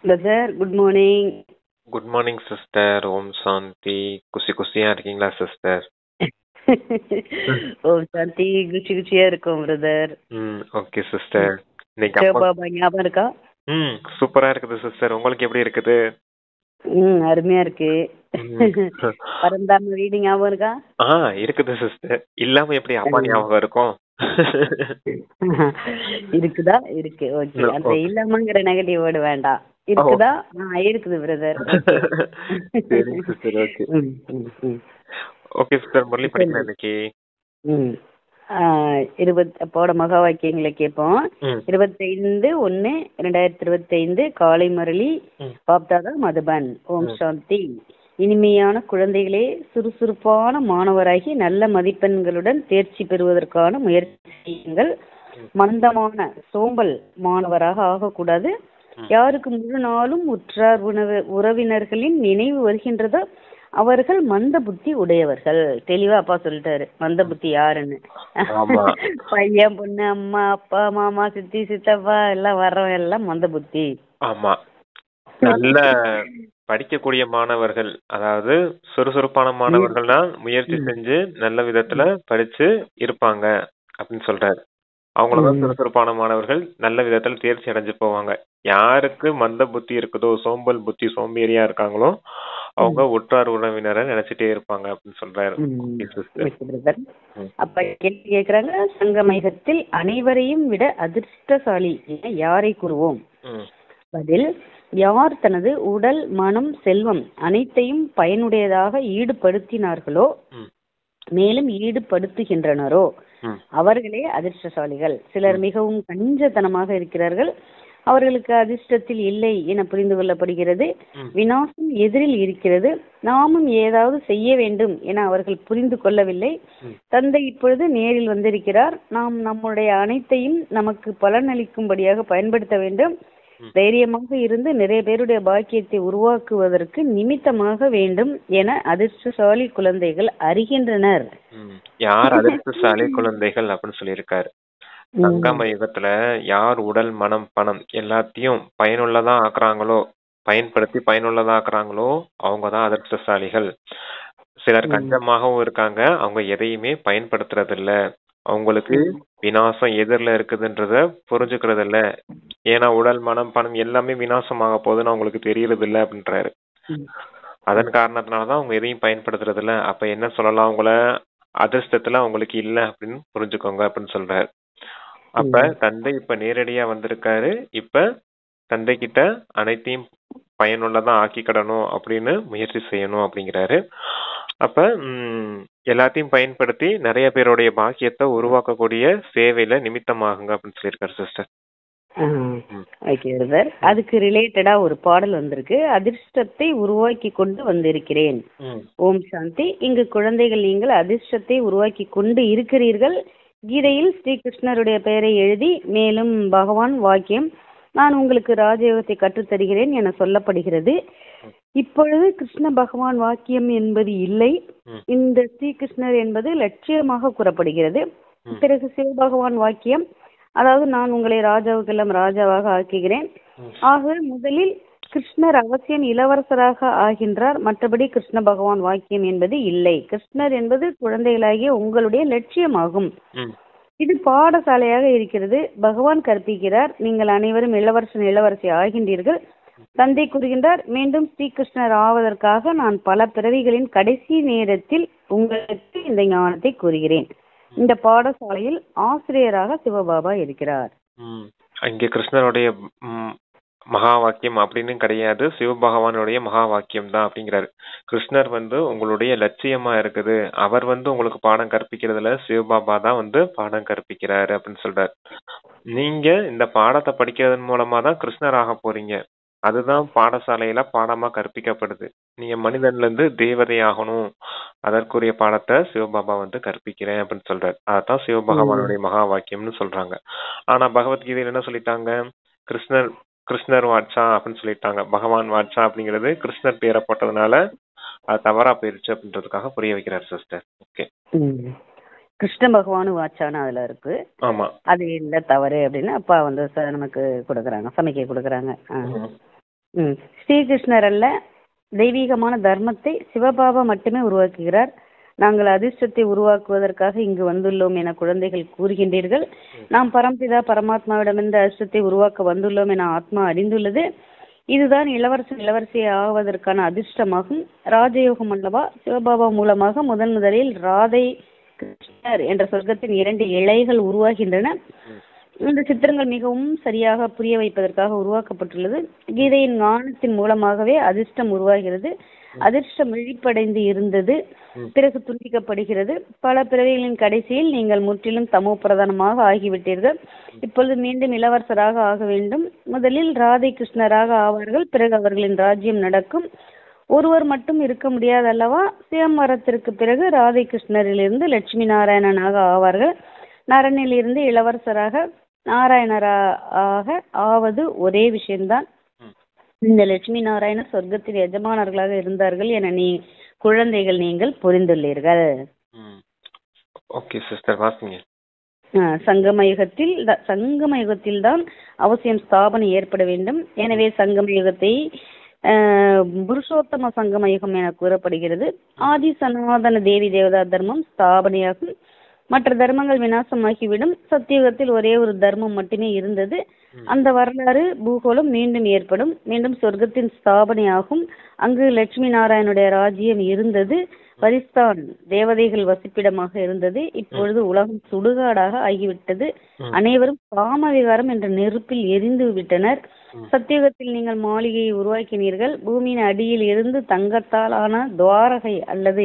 Brother good morning. Good morning sister. ஓம் சாந்தி. குஷியா இருக்கீங்களா சிஸ்டர்? ஓம் சாந்தி. குச்சியா இருக்கும் பிரதர். Okay sister. இன்னைக்கு பாபா ஞாபகம் இருக்கா? சூப்பரா இருக்குது சிஸ்டர். உங்களுக்கு எப்படி இருக்குது? அருமையா இருக்கு. பரந்தாம வீடு ஞாபகம் இருக்கா? இருக்குது சிஸ்டர். இல்லாம எப்படி அப்பா ஞாபகம் இருக்கும்? இருக்குதா? இருக்கு. ஓகே. அந்த இல்லாமங்கிற நெகட்டிவ் வேர்டு வேண்டாம். இருக்குதா? இருக்குது பிரதர். சரிங்க sister. Okay. Okay sister. Murali படிக்கலாம் இன்னைக்கு. அப்போட மகா வாக்கியங்களை கேட்போம். 25/1/2025 காலை முரளி. பாப்தாதா மதுபன். ஓம் சாந்தி. இனிமையான குழந்தைகளே, சுறுசுறுப்பான மாணவராகி நல்ல மதிப்பெண்களுடன் தேர்ச்சி பெறுவதற்கான முயற்சி செய்யுங்கள். மந்தமான சோம்பல் மாணவராக ஆகக்கூடாது. யாருக்கு முழு நாளும் உற்றார் உறவினர்களின் நினைவு வருகின்றதோ அவர்கள் மந்த புத்தி உடையவர்கள். தெளிவா அப்பா சொல்லிட்டாரு மந்த புத்தி யாருன்னு. பையன் பொண்ணு அம்மா அப்பா மாமா சித்தி சித்தப்பா எல்லாம் வர்றவங்க எல்லாம் மந்த புத்தி. ஆமா, நல்ல படிக்கக்கூடிய மாணவர்கள், அதாவது சுறுசுறுப்பான மாணவர்கள் தான் முயற்சி செஞ்சு நல்ல விதத்துல படிச்சு இருப்பாங்க அப்படின்னு சொல்றாரு. அவங்களதான் சுறுசுறுப்பான மாணவர்கள் நல்ல விதத்துல தேர்ச்சி அடைஞ்சு போவாங்க. யாருக்கு மந்த புத்தி இருக்குதோ, சோம்பல் புத்தி, சோம்பேறியா இருக்காங்களோ அவங்க உற்றார் உறவினரை நினைச்சிட்டே இருப்பாங்க அப்படின்னு சொல்றாரு. அப்ப கேள்வி கேக்குறாங்க, சங்கமேகத்தில் அனைவரையும் விட அதிர்ஷ்டசாலி என யாரை கூறுவோம்? பதில், யார் தனது உடல் மனம் செல்வம் அனைத்தையும் பயனுடையதாக ஈடுபடுத்தினார்களோ மேலும் ஈடுபடுத்துகின்றனரோ அவர்களே அதிர்ஷ்டசாலிகள். சிலர் மிகவும் கஞ்சத்தனமாக இருக்கிறார்கள். அவர்களுக்கு அதிர்ஷ்டத்தில் இல்லை என புரிந்து கொள்ளப்படுகிறது. விநாசம் எதிரில் இருக்கிறது. நாமும் ஏதாவது செய்ய வேண்டும் என அவர்கள் புரிந்து கொள்ளவில்லை. தந்தை இப்பொழுது நேரில் வந்திருக்கிறார். நாம் நம்முடைய அனைத்தையும் நமக்கு பலனளிக்கும்படியாக பயன்படுத்த வேண்டும். தைரியமாக இருந்து நிறைய பேருடைய பாக்கியத்தை உருவாக்குவதற்கு நிமித்தமாக வேண்டும் என அதிர்ஷ்டசாலி குழந்தைகள் அறிகின்றனர். யார் அதிர்ஷ்டசாலி குழந்தைகள் அப்படின்னு சொல்லியிருக்காரு. சங்கம யுகத்துல யார் உடல் மனம் பணம் எல்லாத்தையும் பயனுள்ளதா ஆக்குறாங்களோ, பயன்படுத்தி பயனுள்ளதா ஆக்குறாங்களோ அவங்கதான் அதிர்ஷ்டசாலிகள். சிலர் கஞ்சமாகவும் இருக்காங்க, அவங்க எதையுமே பயன்படுத்துறது இல்ல. அவங்களுக்கு விநாசம் எதிரில இருக்குதுன்றத புரிஞ்சுக்கிறது இல்ல. ஏன்னா உடல் மனம் பணம் எல்லாமே விநாசமாக போகுதுன்னு அவங்களுக்கு தெரியறது இல்ல அப்படின்றாரு. அதன் காரணத்தினாலதான் அவங்க எதையும் பயன்படுத்துறது இல்ல. அப்ப என்ன சொல்லலாம், அவங்கள அதிர்ஷ்டத்துல அவங்களுக்கு இல்ல அப்படின்னு புரிஞ்சுக்கோங்க அப்படின்னு சொல்றாரு. அப்ப தந்தை இப்ப நேரடியா வந்திருக்காரு. இப்ப தந்தை கிட்ட அனைத்தையும் பயனுள்ளதா ஆக்கிக்கிடணும் அப்படின்னு முயற்சி செய்யணும் அப்படிங்கிறாரு. அப்ப எல்லாத்தையும் பயன்படுத்தி நிறைய பேருடைய பாக்கியத்தை உருவாக்கக்கூடிய சேவையில நிமித்தமாகுங்க அப்படின்னு சொல்லியிருக்காரு சிஸ்டர். அதுக்கு ரிலேட்டடா ஒரு பாடல் வந்திருக்கு. அதிர்ஷ்டத்தை உருவாக்கி கொண்டு வந்திருக்கிறேன். ஓம் சாந்தி. இங்கு குழந்தைகள், நீங்கள் அதிர்ஷ்டத்தை உருவாக்கி கொண்டு இருக்கிறீர்கள். கீதையில் ஸ்ரீகிருஷ்ணருடைய பெயரை எழுதி மேலும் பகவான் வாக்கியம், நான் உங்களுக்கு ராஜயோகத்தை கற்றுத்தருகிறேன் என சொல்லப்படுகிறது. இப்பொழுது கிருஷ்ண பகவான் வாக்கியம் என்பது இல்லை. இந்த ஸ்ரீகிருஷ்ணர் என்பது லட்சியமாக கூறப்படுகிறது. பிறகு சிவபகவான் வாக்கியம், அதாவது நான் உங்களை ராஜாவுக்கெல்லாம் ராஜாவாக ஆக்குகிறேன். ஆக முதலில் கிருஷ்ணர் அவசியம் இளவரசராக ஆகின்றார். மற்றபடி கிருஷ்ண பகவான் வாக்கியம் என்பது இல்லை. கிருஷ்ணர் என்பது குழந்தைகளாகிய உங்களுடைய லட்சியமாகும். இது பாடசாலையாக இருக்கிறது. பகவான் கற்பிக்கிறார், நீங்கள் அனைவரும் இளவரசன் இளவரசி ஆகின்றீர்கள். தந்தை கூறுகின்றார், மீண்டும் ஸ்ரீகிருஷ்ணர் ஆவதற்காக நான் பல பிறவிகளின் கடைசி நேரத்தில் உங்களுக்கு இந்த ஞானத்தை கூறுகிறேன். இந்த பாடசாலையில் ஆசிரியராக சிவபாபா இருக்கிறார். இங்க கிருஷ்ணருடைய மகா வாக்கியம் அப்படின்னு கிடையாது, சிவபகவானுடைய மகா வாக்கியம் தான் அப்படிங்கிறாரு. கிருஷ்ணர் உங்களுடைய லட்சியமா இருக்குது. அவர் உங்களுக்கு பாடம் கற்பிக்கிறதுல சிவபாபா தான் பாடம் கற்பிக்கிறாரு அப்படின்னு சொல்றாரு. நீங்க இந்த பாடத்தை படிக்கிறதன் மூலமா தான் கிருஷ்ணர் ஆக போறீங்க. அதுதான் பாடசாலையில பாடமா கற்பிக்கப்படுது. நீங்க மனிதன்ல இருந்து தேவதை ஆகணும், அதற்குரிய பாடத்தை சிவபாபா கற்பிக்கிறேன் அப்படின்னு சொல்றாரு. அதான் சிவபகவானுடைய மகா வாக்கியம்னு சொல்றாங்க. ஆனா பகவத்கீதையில என்ன சொல்லிட்டாங்க, கிருஷ்ணர் வாட்சா அப்படின்னு சொல்லிட்டாங்க. பகவான் வாட்சா அப்படிங்கிறது கிருஷ்ணர் பேரை போட்டதுனால அது தவறா போயிருச்சு அப்படின்றதுக்காக புரிய வைக்கிறார் சிஸ்டர். ஓகே, கிருஷ்ண பகவானு வாட்சான்னு அதுல இருக்கு. ஆமா, அது இல்ல தவறு அப்படின்னு அப்பா நமக்கு கொடுக்குறாங்க, சமைக்க கொடுக்குறாங்க. ஸ்ரீகிருஷ்ணர் அல்ல, தெய்வீகமான தர்மத்தை சிவபாபா மட்டுமே உருவாக்குகிறார். நாங்கள் அதிர்ஷ்டத்தை உருவாக்குவதற்காக இங்கு வந்துள்ளோம் என குழந்தைகள் கூறுகின்றீர்கள். நாம் பரம்பிதா பரமாத்மாவிடமிருந்து அதிர்ஷ்டத்தை உருவாக்க வந்துள்ளோம் என ஆத்மா அறிந்துள்ளது. இதுதான் இளவரசன் இளவரசியை ஆவதற்கான அதிர்ஷ்டமாகும். ராஜயோகம் அல்லவா? சிவபாபா மூலமாக முதலில் ராதை கிருஷ்ணர் என்ற சொர்க்கத்தின் 2 இழைகள் உருவாகின்றன. இந்த சித்திரங்கள் மிகவும் சரியாக புரிய வைப்பதற்காக உருவாக்கப்பட்டுள்ளது. கீதையின் ஞானத்தின் மூலமாகவே அதிர்ஷ்டம் உருவாகிறது. அதிர்ஷ்டம் விழிப்படைந்து இருந்தது, பிறகு துண்டிக்கப்படுகிறது. பல பிறவிகளின் கடைசியில் நீங்கள் முற்றிலும் தமோ பிரதானமாக ஆகிவிட்டீர்கள். இப்பொழுது மீண்டும் இளவரசராக ஆக வேண்டும். முதலில் ராதை கிருஷ்ணராக ஆவார்கள், பிறகு அவர்களின் ராஜ்யம் நடக்கும். ஒருவர் மட்டும் இருக்க முடியாது அல்லவா? சிவமரத்திற்கு பிறகு ராதை கிருஷ்ணரிலிருந்து லட்சுமி நாராயணனாக ஆவார்கள். நரனிலிருந்து இளவரசராக, நாராயணராக ஆவது ஒரே விஷயம்தான். இந்த லட்சுமி நாராயணர் சொர்க்கத்தின் எஜமானர்களாக இருந்தார்கள் என குழந்தைகள் நீங்கள் புரிந்துள்ளீர்கள். சங்கம யுகத்தில் தான் அவசியம் ஸ்தாபனை ஏற்பட வேண்டும். எனவே சங்கம யுகத்தை புருஷோத்தம சங்கம யுகம் என கூறப்படுகிறது. ஆதி சனாதன தேவி தேவதா தர்மம் ஸ்தாபனையாகும். மற்ற தர்மங்கள் விநாசமாகிவிடும். சத்தியுகத்தில் ஒரே ஒரு தர்மம் மட்டுமே இருந்தது. அந்த வரலாறு பூகோளம் மீண்டும் ஏற்படும். மீண்டும் சொர்க்கத்தின் ஸ்தாபனை ஆகும். அங்கு லட்சுமி நாராயணுடைய ராஜ்யம் இருந்தது. பரிஸ்தான் தேவதைகள் வசிப்பிடமாக இருந்தது. இப்பொழுது உலகம் சுடுகாடாக ஆகிவிட்டது. அனைவரும் காம விகாரம் என்ற நெருப்பில் எரிந்து விட்டனர். சத்தியுகத்தில் நீங்கள் மாளிகையை உருவாக்கினீர்கள். பூமியின் அடியில் இருந்து தங்கத்தால் ஆன துவாரகை அல்லது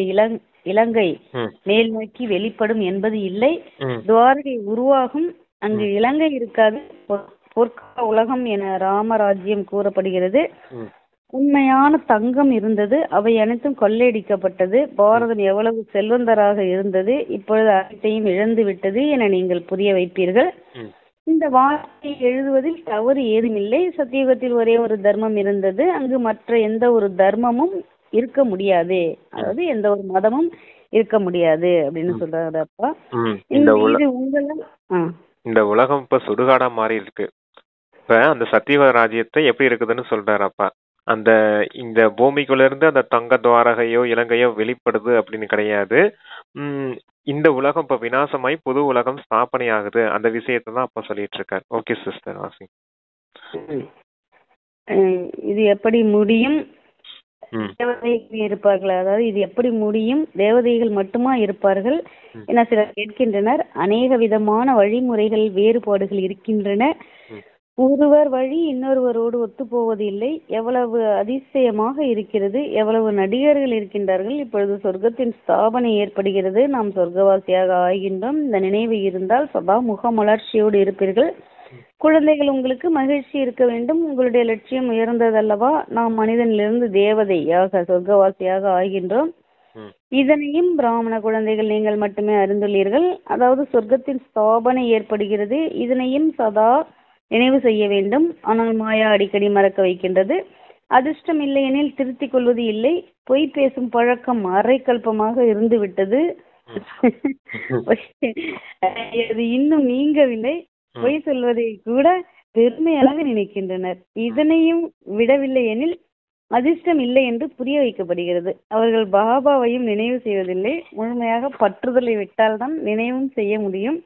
இலங்கை மேல் நோக்கி வெளிப்படும் என்பது இல்லை. துவாரகை உருவாகும். அங்கு இலங்கை இருக்காது. பொற்கால உலகம் என ராமராஜ்யம் கூறப்படுகிறது. உண்மையான தங்கம் இருந்தது. அவை அனைத்தும் கொள்ளையடிக்கப்பட்டது. பாரதம் எவ்வளவு செல்வந்தராக இருந்தது, இப்பொழுது அனைத்தையும் இழந்து விட்டது என நீங்கள் புரிய வைப்பீர்கள். இந்த வார்த்தையை எழுதுவதில் தவறு ஏதுமில்லை. சத்தியுகத்தில் ஒரே ஒரு தர்மம் இருந்தது. அங்கு மற்ற எந்த ஒரு தர்மமும் இருக்க முடியாது, அதாவது எந்த ஒரு மதமும் இருக்க முடியாது அப்படின்னு சொல்றாரு அப்பா. இந்த உலகம் இப்ப சுடுகாடா மாறி இருக்கு. இப்ப அந்த சத்தியுக ராஜ்யத்தை எப்படி இருக்குதுன்னு சொல்றாரு அப்பா. அந்த இந்த பூமிக்குள்ள இருந்து அந்த தங்க துவாரகையோ இலங்கையோ வெளிப்படுது அப்படின்னு கிடையாது. இந்த உலகம் இப்ப விநாசமாய் புது உலகம் ஸ்தாபனை ஆகுது. அந்த விஷயத்தை தான் அப்பா சொல்லிட்டு இருக்காரு. ஓகே சிஸ்டர் வாசி. இது எப்படி முடியும்? தேவதைகள் இருப்பார்கள். அதாவது இது எப்படி முடியும்? தேவதைகள் மட்டுமா இருப்பார்கள் என சிலர் கேட்கின்றனர். அநேக விதமான வழிமுறைகள் வேறுபாடுகள் இருக்கின்றன. ஒருவர் வழி இன்னொருவரோடு ஒத்து போவது இல்லை. எவ்வளவு அதிசயமாக இருக்கிறது! எவ்வளவு நடிகர்கள் இருக்கின்றார்கள்! இப்பொழுது சொர்க்கத்தின் ஸ்தாபனை ஏற்படுகிறது. நாம் சொர்க்கவாசியாக ஆகின்றோம். இந்த நினைவு இருந்தால் சதா முகமலர்ச்சியோடு இருப்பீர்கள். குழந்தைகள், உங்களுக்கு மகிழ்ச்சி இருக்க வேண்டும். உங்களுடைய லட்சியம் உயர்ந்ததல்லவா? நாம் மனிதனிலிருந்து தேவதையாக சொர்க்கவாசியாக ஆகின்றோம். இதனையும் பிராமண குழந்தைகள் நீங்கள் மட்டுமே அறிந்துள்ளீர்கள். அதாவது சொர்க்கத்தின் ஸ்தாபனை ஏற்படுகிறது. இதனையும் சதா நினைவு செய்ய வேண்டும். ஆனால் மாயா அடிக்கடி மறக்க வைக்கின்றது. அதிர்ஷ்டம் இல்லையெனில் திருத்திக் கொள்வது இல்லை. பொய் பேசும் பழக்கம் அரைக்கல்பமாக இருந்து விட்டது. அது இன்னும் நீங்கவில்லை. பொய் சொல்வதை கூட பெருமையாக நினைக்கின்றனர். இதனையும் விடவில்லை எனில் அதிர்ஷ்டம் இல்லை என்று புரிய வைக்கப்படுகிறது. அவர்கள் பாபாவையும் நினைவு செய்வதில்லை. முழுமையாக பற்றுதலை விட்டால்தான் நினைவும் செய்ய முடியும்.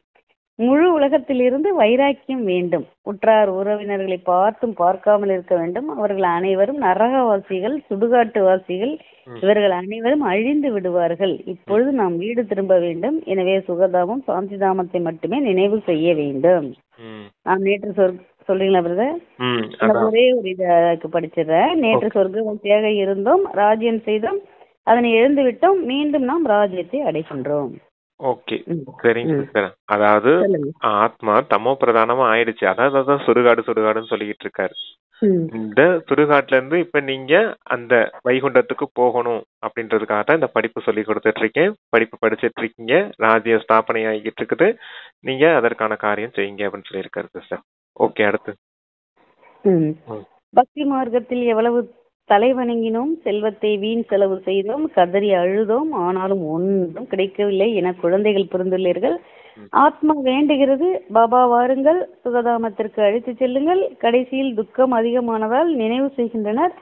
முழு உலகத்திலிருந்து வைராக்கியம் வேண்டும். உற்றார் உறவினர்களை பார்த்தும் பார்க்காமல் இருக்க வேண்டும். அவர்கள் அனைவரும் நரகவாசிகள், சுடுகாட்டுவாசிகள். இவர்கள் அனைவரும் அழிந்து விடுவார்கள். இப்பொழுது நாம் வீடு திரும்ப வேண்டும். எனவே சுகதாமம் சாந்திதாமத்தை மட்டுமே நினைவு செய்ய வேண்டும். நான் நேற்று சொல்றீங்களா பிரதர்? ஒரே ஒரு இதாக்கு படிச்சிடுறேன். நேற்று சொர்க்கவாசியாக இருந்தோம், ராஜ்யம் செய்தோம், அதனை இழந்து விட்டோம். மீண்டும் நாம் ராஜ்யத்தை அடைகின்றோம். ஓகே, சரிங்க சிஸ்டர். அதாவது ஆத்மா தமோ பிரதானமா ஆயிடுச்சு. அதான் சுடுகாடுன்னு சொல்லிக்கிட்டு இருக்காரு. இந்த சுடுகாட்டுல இருந்து இப்ப நீங்க அந்த வைகுண்டத்துக்கு போகணும் அப்படின்றதுக்காக தான் இந்த படிப்பு சொல்லி கொடுத்துட்டு இருக்கேன். படிப்பு படிச்சுட்டு இருக்கீங்க. ராஜ்ய ஸ்தாபனை ஆகிட்டு இருக்குது. நீங்க அதற்கான காரியம் செய்யுங்க அப்படின்னு சொல்லியிருக்காரு சிஸ்டர். ஓகே, அடுத்து பக்தி மார்க்கத்தில் எவ்வளவு தலை வணங்கினோம், செல்வத்தை வீண் செலவு செய்தோம், கதறி அழுதோம், ஆனாலும் ஒன்றும் கிடைக்கவில்லை என குழந்தைகள் புரிந்துள்ளீர்கள். ஆத்மா வேண்டுகிறது, பாபா வாருங்கள், சுகதாமத்திற்கு அழைத்து செல்லுங்கள். கடைசியில் துக்கம் அதிகமானதால் நினைவு செய்கின்றனர்.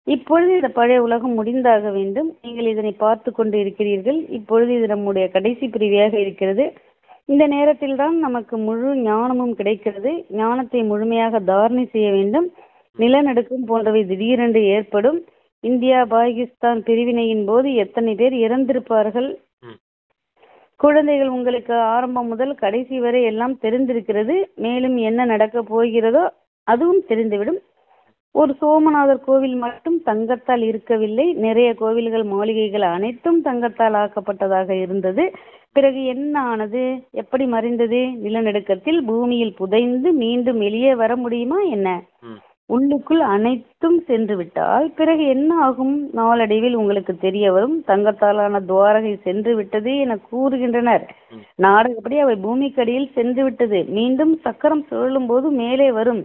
இப்பொழுது இந்த பழைய உலகம் முடிந்தாக வேண்டும். நீங்கள் இதனை பார்த்து கொண்டு இருக்கிறீர்கள். இப்பொழுது இது நம்முடைய கடைசி பிரிவியாக இருக்கிறது. இந்த நேரத்தில் தான் நமக்கு முழு ஞானமும் கிடைக்கிறது. ஞானத்தை முழுமையாக தாரணை செய்ய வேண்டும். நிலநடுக்கம் போன்றவை திடீரென்று ஏற்படும். இந்தியா பாகிஸ்தான் பிரிவினையின் போது எத்தனை பேர் இறந்திருப்பார்கள். குழந்தைகள், உங்களுக்கு ஆரம்பம் முதல் கடைசி வரை எல்லாம் தெரிந்திருக்கிறது. மேலும் என்ன நடக்கப் போகிறதோ அதுவும் தெரிந்துவிடும். ஒரு சோமநாதர் கோவில் மட்டும் தங்கத்தால் இருக்கவில்லை. நிறைய கோவில்கள், மாளிகைகள் அனைத்தும் தங்கத்தால் ஆக்கப்பட்டதாக இருந்தது. பிறகு என்ன ஆனது? எப்படி மறைந்தது? நிலநடுக்கத்தில் பூமியில் புதைந்து மீண்டும் வெளியே வர முடியுமா என்ன? உள்ளுக்குள் அனைத்தும் சென்று விட்டால் பிறகு என்ன ஆகும்? நாளடைவில் உங்களுக்கு தெரிய வரும். தங்கத்தாலான துவாரகை சென்று விட்டது என கூறுகின்றனர். நாடகப்படி அவை பூமிக்கடியில் சென்று விட்டது, மீண்டும் சக்கரம் சுழலும் போது மேலே வரும்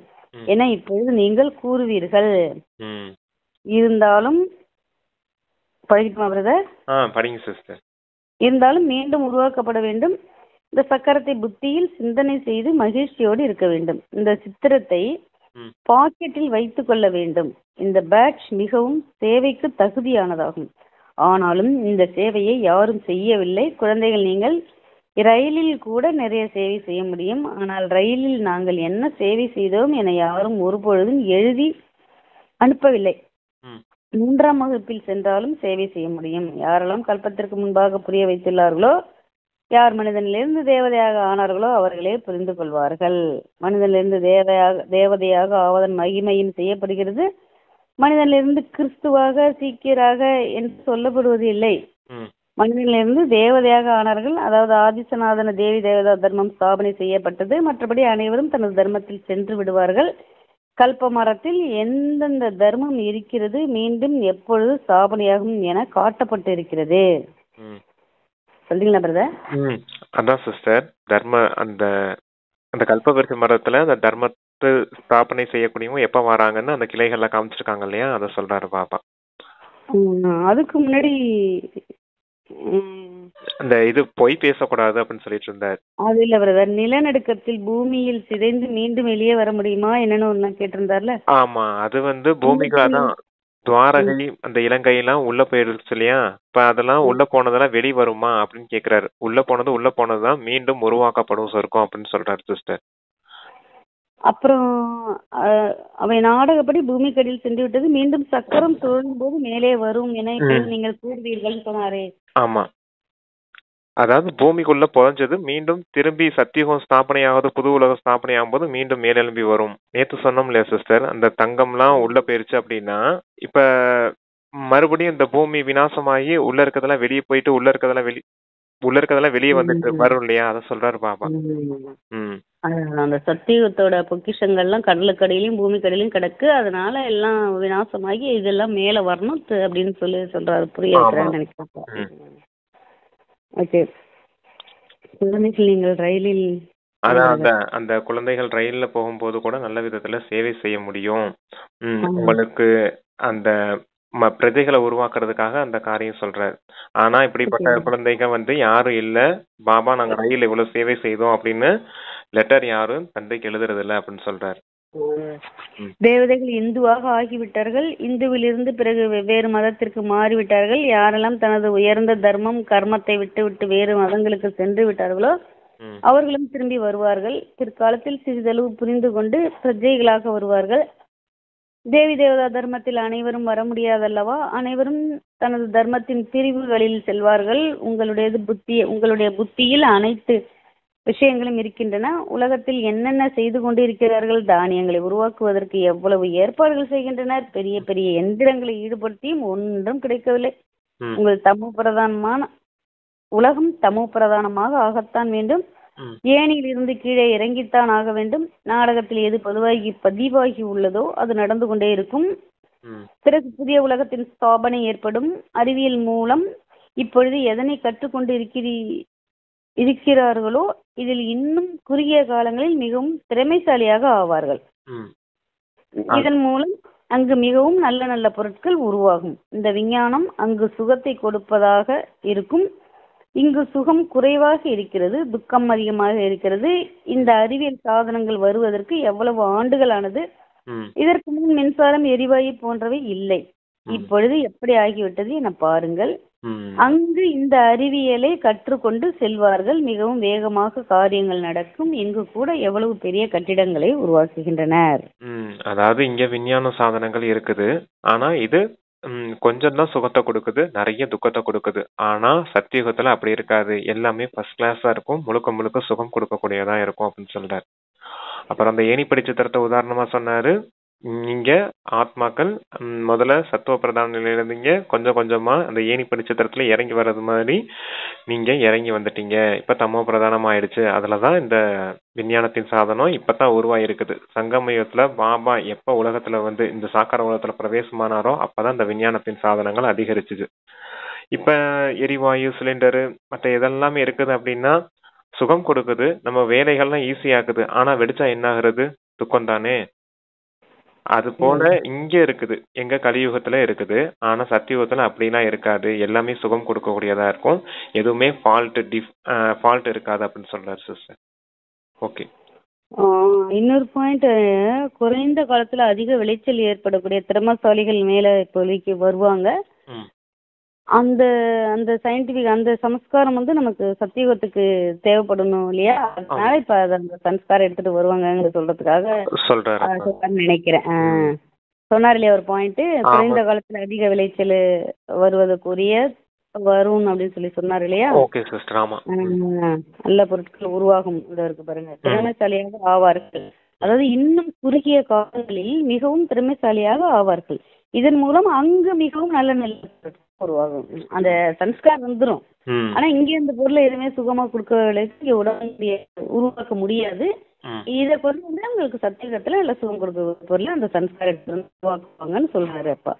என இப்பொழுது நீங்கள் கூறுவீர்கள். இருந்தாலும் படிக்கட்டுமா பிரதர்? படிங்க சிஸ்டர். இருந்தாலும் மீண்டும் உருவாக்கப்பட வேண்டும். இந்த சக்கரத்தை புத்தியில் சிந்தனை செய்து மகிழ்ச்சியோடு இருக்க வேண்டும். இந்த சித்திரத்தை பாக்கெட்டில் வைத்துக் கொள்ள வேண்டும். இந்த பேட்ச் மிகவும் சேவைக்கு தகுதியானதாகும். ஆனாலும் இந்த சேவையை யாரும் செய்யவில்லை. குழந்தைகள், நீங்கள் ரயிலில் கூட நிறைய சேவை செய்ய முடியும். ஆனால் ரயிலில் நாங்கள் என்ன சேவை செய்தோம் என யாரும் ஒருபொழுதும் எழுதி அனுப்பவில்லை. 3ஆம் வகுப்பில் சென்றாலும் சேவை செய்ய முடியும். யாரெல்லாம் கல்பத்திற்கு முன்பாக புரிய வைத்துள்ளார்களோ, யார் மனிதனிலிருந்து தேவதையாக ஆனார்களோ அவர்களே புரிந்து கொள்வார்கள். மனிதனிலிருந்து தேவதையாக ஆவதன் மகிமையும் செய்யப்படுகிறது. மனிதனிலிருந்து கிறிஸ்துவாக, சீக்கியராக என்று சொல்லப்படுவது இல்லை. மனிதனிலிருந்து தேவதையாக ஆனார்கள். அதாவது ஆதிசநாதன தேவி தேவதா தர்மம் ஸ்தாபனை செய்யப்பட்டது. மற்றபடி அனைவரும் தனது தர்மத்தில் சென்று விடுவார்கள். கல்ப மரத்தில் எந்தெந்த தர்மம் இருக்கிறது, மீண்டும் எப்பொழுது ஸ்தாபனையாகும் என காட்டப்பட்டு இருக்கிறது. சொல்றீங்களா பிரதர்? அதான் சிஸ்டர், தர்ம அந்த அந்த கல்பவருஷ மரத்துல அந்த தர்மத்தை ஸ்தாபனை செய்யக்கூடியவங்க எப்ப வராங்கன்னு அந்த கிளைகள்ல காமிச்சிருக்காங்க இல்லையா, அதை சொல்றாரு பாபா. அதுக்கு முன்னாடி அந்த இது பொய் பேசக்கூடாது அப்படின்னு சொல்லிட்டு இருந்தார். அது இல்ல பிரதர், நிலநடுக்கத்தில் பூமியில் சிதைந்து மீண்டும் வெளியே வர முடியுமா என்னன்னு ஒண்ணு கேட்டிருந்தார்ல. ஆமா, அது வந்து பூமிக்காதான் துவாரகை அந்த இலங்கை எல்லாம் உள்ள போயிடுச்சு இல்லையா. இப்ப அதெல்லாம் உள்ள போனதெல்லாம் வெளி வருமா அப்படின்னு கேக்குறாரு. உள்ள போனதுதான் மீண்டும் உருவாக்கப்படும் சொர்க்கம் அப்படின்னு சொல்றாரு சிஸ்டர். அப்புறம் அவை நாடகப்படி பூமிக்கடியில் சென்று விட்டது, மீண்டும் சக்கரம் சுழலும் போது மேலே வரும் என நீங்கள் கூறுவீர்கள் சொன்னாரே. ஆமா, அதாவது பூமிக்குள்ள புதைஞ்சது மீண்டும் திரும்பி சத்தியுகம் ஸ்தாபனையாவது புது உலகம் ஸ்தாபனை ஆகும் போது மீண்டும் மேலெழும்பி வரும். நேத்து சொன்னோம் இல்லையா சிஸ்டர், அந்த தங்கம்லாம் உள்ள போயிருச்சு அப்படின்னா இப்ப மறுபடியும் இந்த பூமி விநாசமாகி உள்ள இருக்கதெல்லாம் வெளியே போயிட்டு உள்ள இருக்கதெல்லாம் வெளியே வந்துட்டு வரும் இல்லையா, அதை சொல்றாரு பாபா. அந்த சத்தியுகத்தோட பொக்கிஷங்கள்லாம் கடலுக்கடையிலையும் பூமிக்கடையிலையும் கிடக்கு. அதனால எல்லாம் விநாசமாகி இதெல்லாம் மேல வரணும் அப்படின்னு சொல்றாரு. புரிய நினைக்கிறேன். ஓகே, குழந்தைகள் நீங்கள் ரயிலில் அதான் அந்த குழந்தைகள் ரயில்ல போகும்போது கூட நல்ல விதத்துல சேவை செய்ய முடியும். உங்களுக்கு அந்த பிரஜைகளை உருவாக்குறதுக்காக அந்த காரியம் சொல்றாரு. ஆனா இப்படிப்பட்ட குழந்தைங்க வந்து யாரும் இல்ல, பாபா நாங்க ரயில் இவ்வளவு சேவை செய்தோம் அப்படின்னு லெட்டர் யாரும் தந்தைக்கு எழுதுறது இல்ல அப்படின்னு சொல்றாரு. தேவதைகள் இந்துவாக ஆகிவிட்டார்கள். இந்துவிலிருந்து பிறகு வெவ்வேறு மதத்திற்கு மாறிவிட்டார்கள். யாரெல்லாம் தனது உயர்ந்த தர்மம் கர்மத்தை விட்டு வேறு மதங்களுக்கு சென்று விட்டார்களோ அவர்களும் திரும்பி வருவார்கள். பிற்காலத்தில் சிறிதளவு புரிந்து கொண்டு பிரஜைகளாக வருவார்கள். தேவி தேவதா தர்மத்தில் அனைவரும் வர முடியாதல்லவா. அனைவரும் தனது தர்மத்தின் பிரிவுகளில் செல்வார்கள். உங்களுடைய புத்தியில் அனைத்து விஷயங்களும் இருக்கின்றன. உலகத்தில் என்னென்ன செய்து கொண்டு இருக்கிறார்கள், தானியங்களை உருவாக்குவதற்கு எவ்வளவு ஏற்பாடுகள் செய்கின்றனர். பெரிய பெரிய எந்திரங்களை ஈடுபடுத்தியும் ஒன்றும் கிடைக்கவில்லை. உங்கள் தமோ பிரதானமான உலகம் தமோ பிரதானமாக ஆகத்தான் வேண்டும். ஏணியில் இருந்து கீழே இறங்கித்தான் ஆக வேண்டும். நாடகத்தில் எது பதிவாகி உள்ளதோ அது நடந்து கொண்டே இருக்கும். பிறகு புதிய உலகத்தின் ஸ்தாபனை ஏற்படும். அறிவியல் மூலம் இப்பொழுது எதனை கற்றுக்கொண்டு இருக்கிறார்களோ இதில் இன்னும் குறுகிய காலங்களில் மிகவும் திறமைசாலியாக ஆவார்கள். இதன் மூலம் அங்கு மிகவும் நல்ல நல்ல பொருட்கள் உருவாகும். இந்த விஞ்ஞானம் அங்கு சுகத்தை கொடுப்பதாக இருக்கும். இங்கு சுகம் குறைவாக இருக்கிறது, துக்கம் அதிகமாக இருக்கிறது. இந்த அறிவியல் சாதனங்கள் வருவதற்கு எவ்வளவு ஆண்டுகள் ஆனது. இதற்கு முன் மின்சாரம், எரிவாயு போன்றவை இல்லை. இப்பொழுது எப்படி ஆகிவிட்டது என பாருங்கள். அங்கு இந்த அறிவியலை கற்றுக்கொண்டு செல்வார்கள். மிகவும் வேகமாக காரியங்கள் நடக்கும். இங்கு கூட எவ்வளவு பெரிய கட்டிடங்களை உருவாக்குகின்றனர். அதாவது இங்க விஞ்ஞான சாதனங்கள் இருக்குது, ஆனா இது கொஞ்சம் தான் சுகத்தை கொடுக்குது, நிறைய துக்கத்தை கொடுக்குது. ஆனா சத்தியுகத்துல அப்படி இருக்காது, எல்லாமே ஃபர்ஸ்ட் கிளாஸா இருக்கும், முழுக்க முழுக்க சுகம் கொடுக்கக்கூடியதா இருக்கும் அப்படின்னு சொல்றாரு. அப்புறம் அந்த ஏணிப்படி சித்திரத்தை உதாரணமா சொன்னாரு. இங்க ஆத்மாக்கள் முதல்ல சத்துவ பிரதான நிலையில இருந்தீங்க, கொஞ்சம் கொஞ்சமா அந்த ஏணிப்படி சித்திரத்துல இறங்கி வர்றது மாதிரி நீங்க இறங்கி வந்துட்டீங்க. இப்ப தமோ பிரதானம் ஆயிடுச்சு. அதுலதான் இந்த விஞ்ஞானத்தின் சாதனம் இப்பதான் உருவாயிருக்குது. சங்கம யுகத்துல பாபா எப்ப உலகத்துல வந்து இந்த சாக்கார உலகத்துல பிரவேசமானாரோ அப்பதான் இந்த விஞ்ஞானத்தின் சாதனங்கள் அதிகரிச்சுது. இப்ப எரிவாயு, சிலிண்டரு, மற்ற இதெல்லாமே இருக்குது அப்படின்னா சுகம் கொடுக்குது, நம்ம வேலைகள்லாம் ஈஸியாக்குது. ஆனா வெடிச்சா என்ன ஆகுறது? துக்கம் தானே. அது போல இங்க இருக்குது, எங்க கலியுகத்துல இருக்குது. ஆனா சத்தியுகத்துல அப்படிலாம் இருக்காது, எல்லாமே சுகம் கொடுக்கக்கூடியதா இருக்கும், எதுவுமே ஃபால்ட் இருக்காது அப்படின்னு சொல்றாரு சிஸ்டர். ஓகே. இன்னொரு பாயிண்ட், குறைந்த காலத்துல அதிக விளைச்சல் ஏற்படக்கூடிய திறமசாலிகள் மேல இப்போதைக்கு வருவாங்க. அந்த அந்த சயின்டிபிக் அந்த சம்ஸ்காரம் வந்து நமக்கு சத்தியுகத்துக்கு தேவைப்படணும் இல்லையா? அதனால இப்ப அந்த சம்ஸ்காரம் எடுத்துட்டு வருவாங்க சொல்றதுக்காக சொல்றாருன்னு நினைக்கிறேன். சொன்னார் இல்லையா ஒரு பாயிண்ட், குறைந்த காலத்துல அதிக விளைச்சல் வருவதற்குரிய வரும் அப்படின்னு சொல்லி சொன்னார் இல்லையா? நல்ல பொருட்கள் உருவாகும் இருக்கு பாருங்க. திறமைசாலியாக ஆவார்கள், அதாவது இன்னும் குறுகிய காலங்களில் மிகவும் திறமைசாலியாக ஆவார்கள். இதன் மூலம் அங்கு மிகவும் நல்ல நல்ல பொருட்கள் உருவாகும். அந்த சன்ஸ்கார் வந்துடும். ஆனா இங்க இந்த பொருளை எதுவுமே சுகமா கொடுக்க உடம்பு உருவாக்க முடியாது. இதை கொண்டு வந்து உங்களுக்கு சத்தியகத்துல நல்ல சுகம் கொடுக்க பொருள் அந்த சன்ஸ்கார் உருவாக்குவாங்கன்னு சொல்றாரு அப்பா.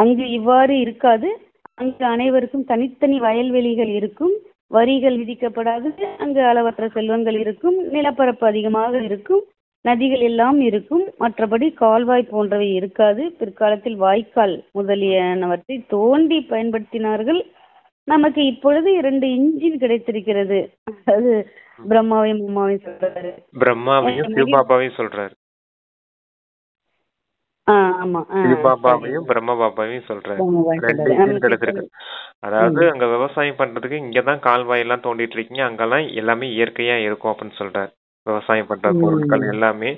அங்கு இவ்வாறு இருக்காது. அங்கு அனைவருக்கும் தனித்தனி வயல்வெளிகள் இருக்கும், வரிகள் விதிக்கப்படாது. அங்கு அளவற்ற செல்வங்கள் இருக்கும், நிலப்பரப்பு அதிகமாக இருக்கும், நதிகள் எல்லாம் இருக்கும். மற்றபடி கால்வாய் போன்றவை இருக்காது. பிற்காலத்தில் வாய்க்கால் முதலியனவற்றை தோண்டி பயன்படுத்தினார்கள். நமக்கு இப்பொழுது 2 இன்ஜின் கிடைத்திருக்கிறது. அதாவது பிரம்மாவையும் உமாவையும் சொல்றாரு, பிரம்மாவையும் சிவபாபாவையும் சொல்றாரு. அதாவது அங்க விவசாயம் பண்றதுக்கு இங்கதான் கால்வாய் எல்லாம் தோண்டிட்டு இருக்கீங்க, அங்கெல்லாம் எல்லாமே இயற்கையா இருக்கும் அப்படின்னு சொல்றாரு. விவசாயம் பண்ற பொருட்கள் எல்லாமே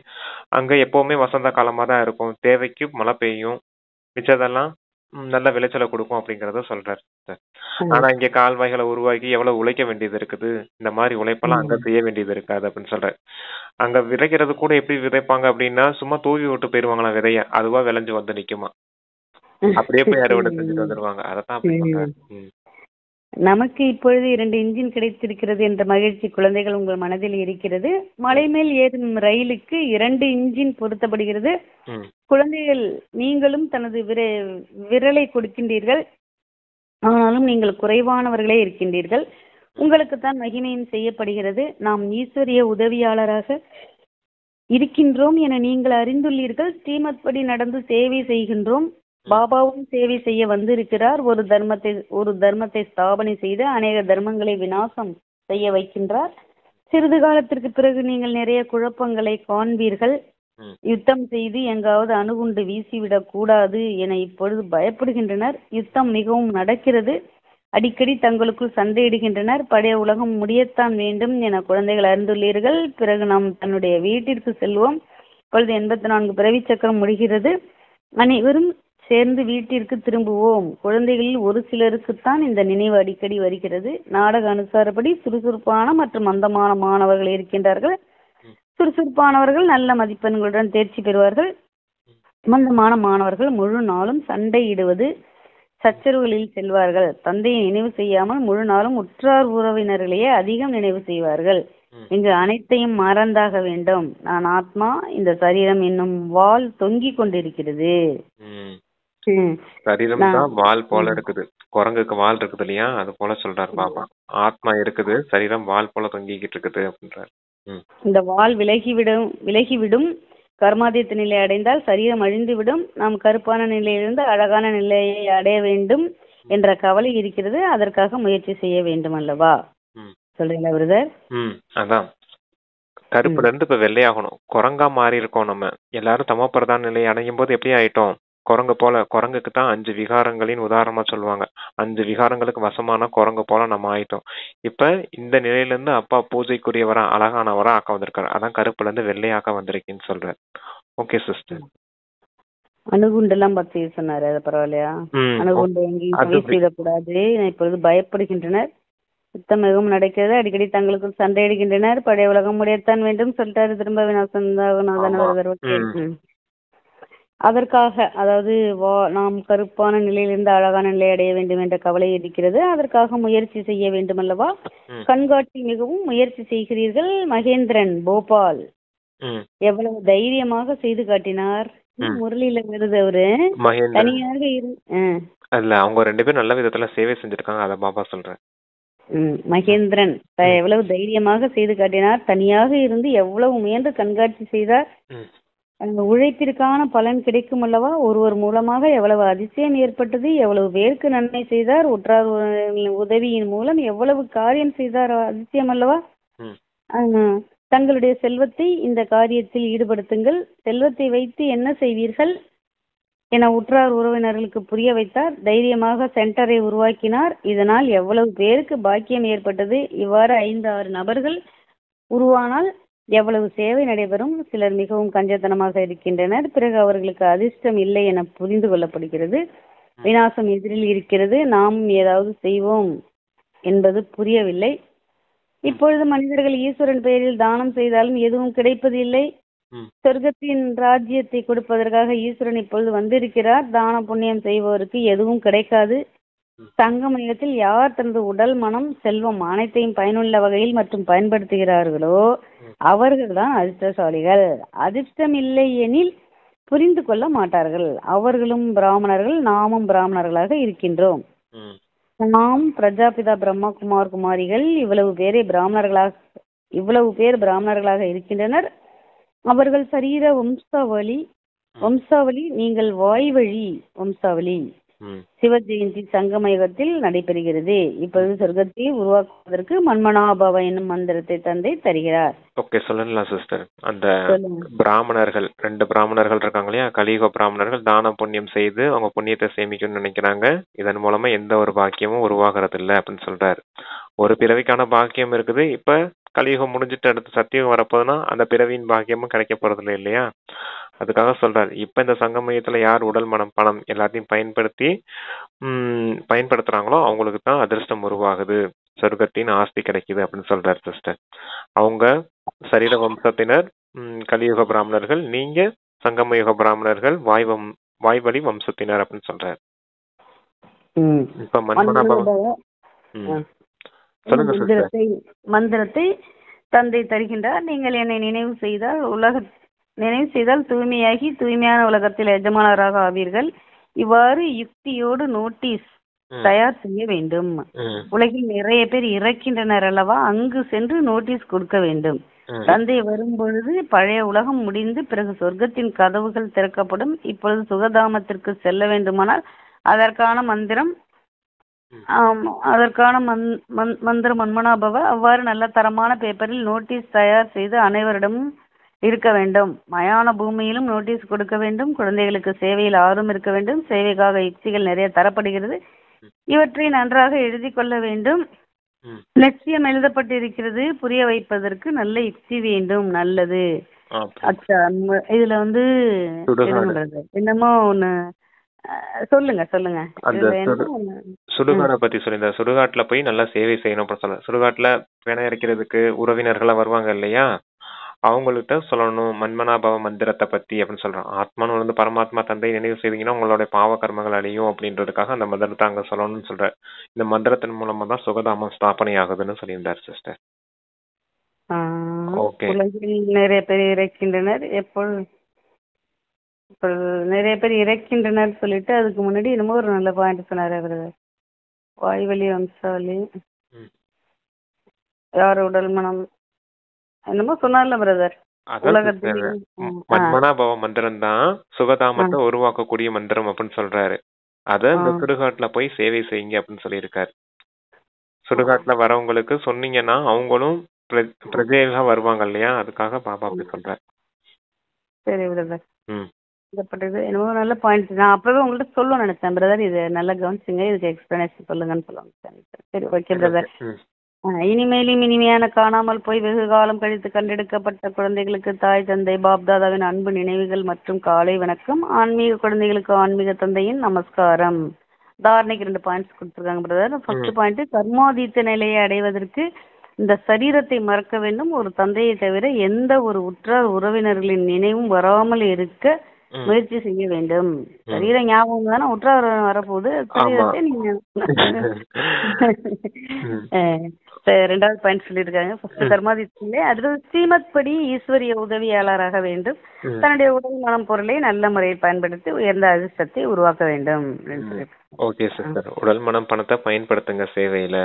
அங்க எப்பவுமே வசந்த காலமா தான் இருக்கும், தேவைக்கு மழை பெய்யும், மிச்சதெல்லாம் நல்ல விளைச்சலை கொடுக்கும் அப்படிங்கறத சொல்றாரு. ஆனா இங்க கால்வாய்களை உருவாக்கி எவ்வளவு உழைக்க வேண்டியது இருக்குது, இந்த மாதிரி உழைப்பெல்லாம் அங்க செய்ய வேண்டியது இருக்காது அப்படின்னு சொல்றாரு. அங்க விதைக்கிறது கூட எப்படி விதைப்பாங்க அப்படின்னா சும்மா தூவி விட்டு போயிருவாங்களா விதைய, அதுவா விளைஞ்சு வந்து நிக்குமா, அப்படியே போய் அறுவடை செஞ்சுட்டு வந்துருவாங்க. அதத்தான் அப்படி சொல்றாரு. நமக்கு இப்பொழுது 2 இன்ஜின் கிடைத்திருக்கிறது என்ற மகிழ்ச்சி குழந்தைகள் உங்கள் மனதில் இருக்கிறது. மலை மேல் ஏறும் ரயிலுக்கு 2 இன்ஜின் பொருத்தப்படுகிறது. குழந்தைகள், நீங்களும் தனது விரலை கொடுக்கின்றீர்கள், ஆனாலும் நீங்கள் குறைவானவர்களே இருக்கின்றீர்கள். உங்களுக்கு தான் மகிமையும் செய்யப்படுகிறது. நாம் ஈஸ்வரிய உதவியாளராக இருக்கின்றோம் என நீங்கள் அறிந்துள்ளீர்கள். ஸ்ரீமத் படி நடந்து சேவை செய்கின்றோம். பாபாவும் சேவை செய்ய வந்திருக்கிறார். ஒரு தர்மத்தை ஸ்தாபனை செய்து அநேக தர்மங்களை விநாசம் செய்ய வைக்கின்றார். சிறிது காலத்திற்கு பிறகு நீங்கள் நிறைய குழப்பங்களை காண்பீர்கள். யுத்தம் செய்து எங்காவது அணுகுண்டு வீசிவிடக் கூடாது என இப்பொழுது பயப்படுகின்றனர். யுத்தம் மிகவும் நடக்கிறது. அடிக்கடி தங்களுக்குள் சண்டையிடுகின்றனர். பழைய உலகம் முடியத்தான் வேண்டும் என குழந்தைகள் அறிந்துள்ளீர்கள். பிறகு நாம் தன்னுடைய வீட்டிற்கு செல்வோம். இப்பொழுது 84 பிறவி சக்கரம் முடிகிறது. அனைவரும் சேர்ந்து வீட்டிற்கு திரும்புவோம். குழந்தைகளில் ஒரு சிலருக்குத்தான் இந்த நினைவு அடிக்கடி வருகிறது. நாடக அனுசாரப்படி சுறுசுறுப்பான மற்றும் மந்தமான மாணவர்கள் இருக்கின்றார்கள். சுறுசுறுப்பானவர்கள் நல்ல மதிப்பெண்களுடன் தேர்ச்சி பெறுவார்கள். மந்தமான மாணவர்கள் முழு நாளும் சண்டையிடுவது, சச்சரவுகளில் செல்வார்கள். தந்தையை நினைவு செய்யாமல் முழு நாளும் உற்றார் உறவினர்களையே அதிகம் நினைவு செய்வார்கள். இங்கு அனைத்தையும் மறந்தாக வேண்டும். நான் ஆத்மா, இந்த சரீரம் என்னும் வால் தொங்கிக் கொண்டிருக்கிறது. சரீரம் தான் வால் போல இருக்குது, குரங்குக்கு வால் இருக்குது இல்லையா, அது போல சொல்றாரு பாபா. ஆத்மா இருக்குது, சரீரம் வால் போல தொங்கிக்கிட்டு இருக்குது அப்படின்றாரு. இந்த வால் விலகிவிடும். கர்மாதித்த நிலை அடைந்தால் சரீரம் அழிந்துவிடும். நாம் கருப்பான நிலையிலிருந்து அழகான நிலையை அடைய வேண்டும் என்ற கவலை இருக்கிறது. அதற்காக முயற்சி செய்ய வேண்டும் அல்லவா? சொல்றீங்களா பிரதர்? அதான் கருப்புல இருந்து இப்ப வெள்ளையாகணும். குரங்கா மாறி இருக்கோம். நம்ம எல்லாரும் தமோபிரதான நிலையை அடையும் போது எப்படி ஆயிட்டோம்? குரங்கு போல. குரங்குக்கு தான் 5 விகாரங்களின் உதாரணமா சொல்லுவாங்க. 5 விகாரங்களுக்கு வசமான குரங்கு போல நம்ம ஆயிட்டோம். இப்ப இந்த நிலையில இருந்து அப்பா பூஜைக்குரியவரா அழகானவரா ஆக்க வந்திருக்காரு. அதான் கருப்புல இருந்து வெள்ளையாக்க வந்திருக்கேன்னு சொல்ற. Okay sister. அணுகுண்டெல்லாம் பத்தி சொன்னாரு, அது பரவாயில்லையா? அணுகுண்டு எங்கேயும் செய்யக்கூடாது, இப்பொழுது பயப்படுகின்றனர். யுத்தம் மிகவும் நடக்கிறது, அடிக்கடி தங்களுக்குள் சண்டையிடுகின்றனர். பழைய உலகம் முடியத்தான் வேண்டும் சொல்லிட்டாரு. திரும்ப விநாசம். அதற்காக, அதாவது நாம் கருப்பான நிலையிலிருந்து அழகான நிலை அடைய வேண்டும் என்ற கவலை இருக்கிறது. அதற்காக முயற்சி செய்ய வேண்டும் அல்லவா? கண்காட்சி மிகவும் முயற்சி செய்கிறீர்கள். மகேந்திரன் போபால் எவ்வளவு தைரியமாக செய்து காட்டினார். முரளியில வருது அவரு தனியாக அல்ல, அவங்க 2 பேரும் நல்ல விதத்துல சேவை செஞ்சிருக்காங்க. அத பாபா சொல்றேன். மகேந்திரன் எவ்வளவு தைரியமாக செய்து காட்டினார். தனியாக இருந்து எவ்வளவு முயன்று கண்காட்சி செய்தார். அந்த உழைப்பிற்கான பலன் கிடைக்கும் அல்லவா? ஒருவர் மூலமாக எவ்வளவு அதிசயம் ஏற்பட்டது, எவ்வளவு பேருக்கு நன்மை செய்தார். உற்றார் உதவியின் மூலம் எவ்வளவு காரியம் செய்தார், அதிசயம் அல்லவா? தங்களுடைய செல்வத்தை இந்த காரியத்தில் ஈடுபடுத்துங்கள். செல்வத்தை வைத்து என்ன செய்வீர்கள் என உற்றார் உறவினர்களுக்கு புரிய வைத்தார். தைரியமாக சென்டரை உருவாக்கினார். இதனால் எவ்வளவு பேருக்கு பாக்கியம் ஏற்பட்டது. இவ்வாறு 5-6 நபர்கள் உருவானால் எவ்வளவு சேவை நடைபெறும். சிலர் மிகவும் கஞ்சத்தனமாக இருக்கின்றனர். பிறகு அவர்களுக்கு அதிர்ஷ்டம் இல்லை என புரிந்து கொள்ளப்படுகிறது. விநாசம் எதிரில் இருக்கிறது, நாம் ஏதாவது செய்வோம் என்பது புரியவில்லை. இப்பொழுது மனிதர்கள் ஈஸ்வரன் பெயரில் தானம் செய்தாலும் எதுவும் கிடைப்பது இல்லை. சொர்க்கத்தின் ராஜ்யத்தை கொடுப்பதற்காக ஈஸ்வரன் இப்பொழுது வந்திருக்கிறார். தான புண்ணியம் செய்பவருக்கு எதுவும் கிடைக்காது. சங்கமயத்தில் யார் தனது உடல், மனம், செல்வம் அனைத்தையும் பயனுள்ள வகையில் மற்றும் பயன்படுத்துகிறார்களோ அவர்கள் தான் அதிர்ஷ்டசாலிகள். அதிர்ஷ்டம் இல்லை எனில் புரிந்து கொள்ள மாட்டார்கள். அவர்களும் பிராமணர்கள், நாமும் பிராமணர்களாக இருக்கின்றோம். நாம் பிரஜாபிதா பிரம்மா குமார் குமாரிகள். இவ்வளவு பேர் பிராமணர்களாக இருக்கின்றனர். அவர்கள் சரீர வம்சாவளி நீங்கள் வாய்வழி வம்சாவளி. சிவ ஜெயந்தி சங்கமயுகத்தில் நடைபெறுகிறது. இப்பொழுது சொர்க்கத்தை உருவாக்குவதற்கு மன்மனாபவ என்னும் மந்திரத்தை தந்தை தருகிறார். ஓகே, சொல்லலாம் சிஸ்டர். அந்த பிராமணர்கள் 2 பிராமணர்கள் இருக்காங்க இல்லையா? கலியுக பிராமணர்கள் தான புண்ணியம் செய்து அவங்க புண்ணியத்தை சேமிக்கணும்னு நினைக்கிறாங்க. இதன் மூலமா எந்த ஒரு பாக்கியமும் உருவாகிறது இல்லை அப்படின்னு சொல்றாரு. ஒரு பிறவிக்கான பாக்கியம் இருக்குது. இப்ப கலியுகம் முடிஞ்சிட்டு அடுத்து சத்தியுகம் வரப்போதுன்னா அந்த பிறவியின் பாக்கியமும் கிடைக்க போறது இல்லை இல்லையா? அதுக்காக சொல்றாரு. இப்ப இந்த சங்கமயத்துல யார் உடல், மனம், பணம் எல்லாத்தையும் பயன்படுத்துறாங்களோ அவங்களுக்கு தான் அதிர்ஷ்டம் உருவாகுது, சொர்க்கத்தின் ஆஸ்தி கிடைக்குது அப்படின்னு சொல்றாரு சிஸ்டர். அவங்க சரீர வம்சத்தினர், கலியுக பிராமணர்கள். நீங்க சங்கமயுக பிராமணர்கள், வாய்வழி வம்சத்தினர் அப்படின்னு சொல்றாரு. இப்ப மந்திரத்தை தந்தை தருகின்றார். நீங்கள் என்னை நினைவு செய்தால் தூய்மையாகி தூய்மையான உலகத்தில் எஜமானராக ஆவீர்கள். இவ்வாறு யுக்தியோடு நோட்டீஸ் தயார் செய்ய வேண்டும். உலகில் நிறைய பேர் இறக்கின்றனர் அல்லவா? அங்கு சென்று நோட்டீஸ் கொடுக்க வேண்டும். தந்தை வரும்பொழுது பழைய உலகம் முடிந்து பிறகு சொர்க்கத்தின் கதவுகள் திறக்கப்படும். இப்பொழுது சுகதாமத்திற்கு செல்ல வேண்டுமானால் அதற்கான மந்திரம் மன்மனாபவ. அவ்வாறு நல்ல தரமான பேப்பரில் நோட்டீஸ் தயார் செய்து அனைவரிடமும் இருக்க வேண்டும். மயான பூமியிலும் நோட்டீஸ் கொடுக்க வேண்டும். குழந்தைகளுக்கு சேவையில் ஆர்வம் இருக்க வேண்டும். சேவைக்காக யுக்திகள் நிறைய தரப்படுகிறது. இவற்றை நன்றாக எழுதி கொள்ள வேண்டும். லட்சியம் எழுதப்பட்டிருக்கிறது. புரிய வைப்பதற்கு நல்ல யுக்தி வேண்டும். நல்லது. இதுல என்னமோ ஒண்ணு சொல்லுங்க. சுடுகாட பத்தி சொல்லியிருந்தார். சுடுகாட்டுல போய் நல்லா சேவை செய்யணும் சொல்ல. சுடுகாட்டுல பிணை இறக்கிறதுக்கு உறவினர்கள்லாம் வருவாங்க இல்லையா? அவங்கள்ட்ட சொல்லணும் மன்மனாபவ மந்திரத்தை பத்தி அப்படின்னு சொல்றான். ஆத்மான்னு பரமாத்மா தந்தை நினைவு செய்தீங்கன்னா உங்களுடைய பாவ கர்மங்கள் அழியும் அப்படின்றதுக்காக அந்த மந்திரத்தை அங்க சொல்லணும்னு சொல்ற. இந்த மந்திரத்தின் மூலமா தான் சுகதாமம் ஸ்தாபனை ஆகுதுன்னு சொல்லியிருந்தார் சிஸ்டர். ஓகே. நிறைய பேர் இறக்கின்றனர். நிறைய பேர் இறக்கின்றனர் சொல்லிட்டு அதுக்கு முன்னாடி என்னமோ ஒரு நல்ல பாயிண்ட் சொன்னாரு அவரு. வாய்வழி வம்சாவளி, யார் உடல், மனம் என்னமோ சொன்னார்ல பிரதர். அதான் sister, மன்மனாபவ மந்திரம் தான் சுகதாமத்தை உருவாக்கக்கூடிய மந்திரம் அப்படின்னு சொல்றாரு. அத இந்த சுடுகாட்டுல போய் சேவை செய்யுங்க அப்படின்னு சொல்லியிருக்காரு. சுடுகாட்டுல வரவங்களுக்கு சொன்னீங்கன்னா அவங்களும் பிரஜைகளா வருவாங்க இல்லையா, அதுக்காக பாபா அப்படி சொல்றாரு. சரி பிரதர். என்னமோ நல்ல பாயிண்ட். நான் அப்பவே உங்கள்ட்ட சொல்ல நினைச்சேன் பிரதர், இது நல்லா கவனிச்சுங்க, இதுக்கு எக்ஸ்பிளனேஷன் சொல்லுங்கன்னு சொல்லுவாங்க. சரி ஓகே பிரதர். இனிமேலும் இனிமையான காணாமல் போய் வெகு காலம் கழித்து கண்டெடுக்கப்பட்ட குழந்தைகளுக்கு தாய் தந்தை பாப்தாதாவின் அன்பு நினைவுகள் மற்றும் காலை வணக்கம். ஆன்மீக குழந்தைகளுக்கு ஆன்மீக தந்தையின் நமஸ்காரம். தாரணைக்கு 2 பாயிண்ட்ஸ் கொடுத்துருக்காங்க பிரதர். ஃபர்ஸ்ட் பாயிண்ட், கர்மாதீத்த நிலையை அடைவதற்கு இந்த சரீரத்தை மறக்க வேண்டும். ஒரு தந்தையை தவிர எந்த ஒரு உற்றார் உறவினர்களின் நினைவும் வராமல் இருக்க முயற்சி செய்ய வேண்டும். சரீர ஞாபகம் தானே உற்றார் வரப்போகுது, சரீரத்தை நீங்க 2வது பாயிண்ட் சொல்லியிருக்காங்க. ஃபர்ஸ்ட் கர்மாதித்திலே, அடுத்தது ஸ்ரீமத் படி ஈஸ்வரிய உதவியாளராக வேண்டும். தன்னுடைய உடல் மனம் பொருளை நல்ல முறையில் பயன்படுத்தி உயர்ந்த அதிர்ஷ்டத்தை உருவாக்க வேண்டும். ஓகே சிஸ்டர், உடல் மனம் பணத்தை பயன்படுத்துங்க சேவையில.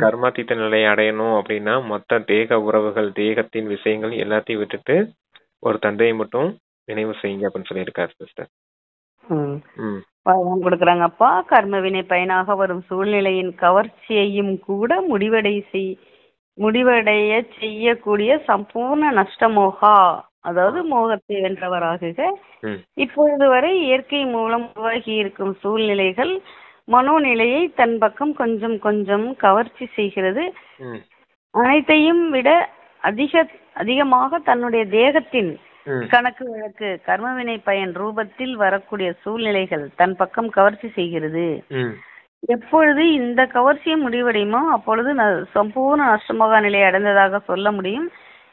கர்மாதீத்த நிலையை அடையணும் அப்படின்னா மொத்த தேக உறவுகள், தேகத்தின் விஷயங்கள் எல்லாத்தையும் விட்டுட்டு ஒரு தந்தையை மட்டும் நினைவு செய்யுங்க அப்படின்னு சொல்லியிருக்காரு சிஸ்டர். கொடுக்குறாங்க அப்பா. கர்மவினை பயனாக வரும் சூழ்நிலையின் கவர்ச்சியையும் கூட முடிவடைய செய்யக்கூடிய சம்பூர்ண நஷ்டமோகா, அதாவது மோகத்தை வென்றவராகுக. இப்பொழுது வரை இயற்கை மூலம் உருவாகி இருக்கும் சூழ்நிலைகள் மனோநிலையை தன் பக்கம் கொஞ்சம் கொஞ்சம் கவர்ச்சி செய்கிறது. அனைத்தையும் விட அதிகமாக தன்னுடைய தேகத்தின் கணக்கு வழக்கு கர்மவினை பயன் ரூபத்தில் வரக்கூடிய சூழ்நிலைகள் தன் பக்கம் கவர்ச்சி செய்கிறது. எப்பொழுது இந்த கவர்ச்சியை முடிவடையுமோ அப்பொழுது சம்பூர்ண நஷ்டமோக நிலையை அடைந்ததாக சொல்ல முடியும்.